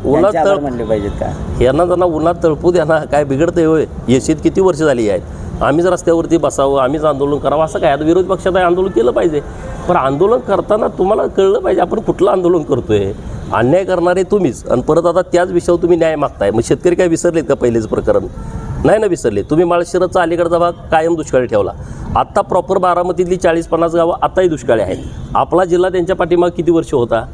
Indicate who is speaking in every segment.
Speaker 1: उन्हात
Speaker 2: म्हणले पाहिजेत का?
Speaker 1: यांना त्यांना उन्हात तळपू द्या ना, काय बिघडतंय होय? येशीत किती वर्ष झाली आहेत, आम्हीच रस्त्यावरती बसावं, आम्हीच आंदोलन करावं असं काय? आता विरोधी पक्षात आंदोलन केलं पाहिजे, पण आंदोलन करताना तुम्हाला कळलं पाहिजे आपण कुठलं आंदोलन करतोय. अन्याय करणारे तुम्हीच, आणि परत आता त्याच विषयावर तुम्ही न्याय मागताय. मग शेतकरी काय विसरलेत का पहिलेच प्रकरण? नाही ना विसरले. तुम्ही माळशिरसचा अलीकडचा भाग कायम दुष्काळी ठेवला. आत्ता प्रॉपर बारामतीतली 40-50 गावं आत्ताही दुष्काळी आहेत. आपला जिल्हा त्यांच्या पाठीमागे किती वर्ष होता?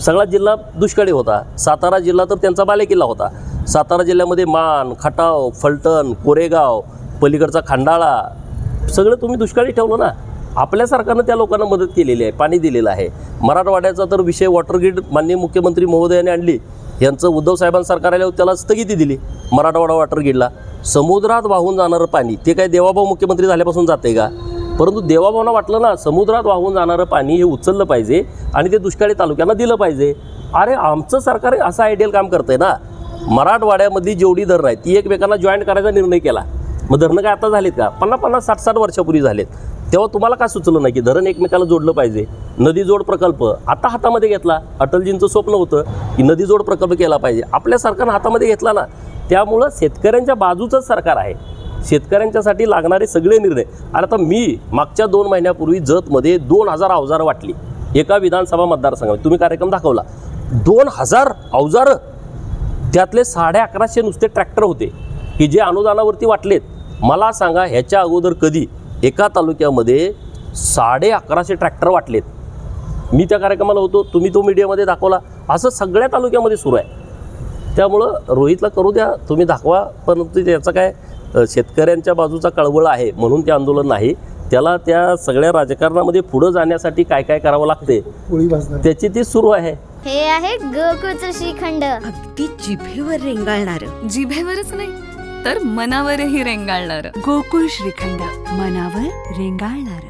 Speaker 1: सगळा जिल्हा दुष्काळी होता. सातारा जिल्हा तर त्यांचा बालेकिल्ला होता. सातारा जिल्ह्यामध्ये मान, खटाव, फलटण, कोरेगाव, पलीकडचा खंडाळा सगळं तुम्ही दुष्काळी ठेवलं ना. आपल्या सरकारनं त्या लोकांना मदत केलेली आहे, पाणी दिलेलं आहे. मराठवाड्याचा तर विषय वॉटर ग्रीड माननीय मुख्यमंत्री महोदयाने आणली. यांचं उद्धव साहेबांचं सरकार आल्यावर त्याला स्थगिती दिली. मराठवाडा वॉटर ग्रीडला समुद्रात वाहून जाणारं पाणी ते काय देवाभाऊ मुख्यमंत्री झाल्यापासून जाते का? परंतु देवाभाऊंना वाटलं ना समुद्रात वाहून जाणारं पाणी हे उचललं पाहिजे आणि ते दुष्काळी तालुक्यांना दिलं पाहिजे. अरे आमचं सरकार असं आयडियल काम करतंय ना. मराठवाड्यामधली जेवढी धरणं आहेत ती एकमेकांना जॉईंट करायचा निर्णय केला. मग धरणं काय आता झालेत का? 50-50, 60-60 वर्षापूर्वी झालेत. तेव्हा तुम्हाला काय सुचलं नाही की धरण एकमेकाला जोडलं पाहिजे? नदी जोड प्रकल्प आता हातामध्ये घेतला. अटलजींचं स्वप्न होतं की नदी जोड प्रकल्प केला पाहिजे, आपल्या सरकारनं हातामध्ये घेतला ना. त्यामुळं शेतकऱ्यांच्या बाजूचंच सरकार आहे. शेतकऱ्यांच्यासाठी लागणारे सगळे निर्णय. आणि आता मी मागच्या 2 महिन्यापूर्वी जतमध्ये 2000 अवजारं वाटली एका विधानसभा मतदारसंघात. तुम्ही कार्यक्रम दाखवला. 2000 अवजारं, त्यातले 1150 नुसते ट्रॅक्टर होते की जे अनुदानावरती वाटलेत. मला सांगा ह्याच्या अगोदर कधी एका तालुक्यामध्ये 1150 ट्रॅक्टर वाटलेत? मी त्या कार्यक्रमाला होतो, तुम्ही तो मीडियामध्ये दाखवला. असं सगळ्या तालुक्यामध्ये सुरू आहे. त्यामुळं रोहितला करू द्या, तुम्ही दाखवा, परंतु त्याचं काय शेतकऱ्यांच्या बाजूचा कळवळ आहे म्हणून ते आंदोलन नाही. त्याला त्या सगळ्या राजकारणामध्ये पुढं जाण्यासाठी काय काय करावं लागते त्याची ती सुरू आहे.
Speaker 3: हे आहे गोकुळचं श्रीखंड,
Speaker 4: अगदी जिभेवर रेंगाळणार.
Speaker 5: जिभेवरच नाही तर मनावरही रेंगाळणार.
Speaker 4: गोकुळ श्रीखंड, मनावर रेंगाळणार.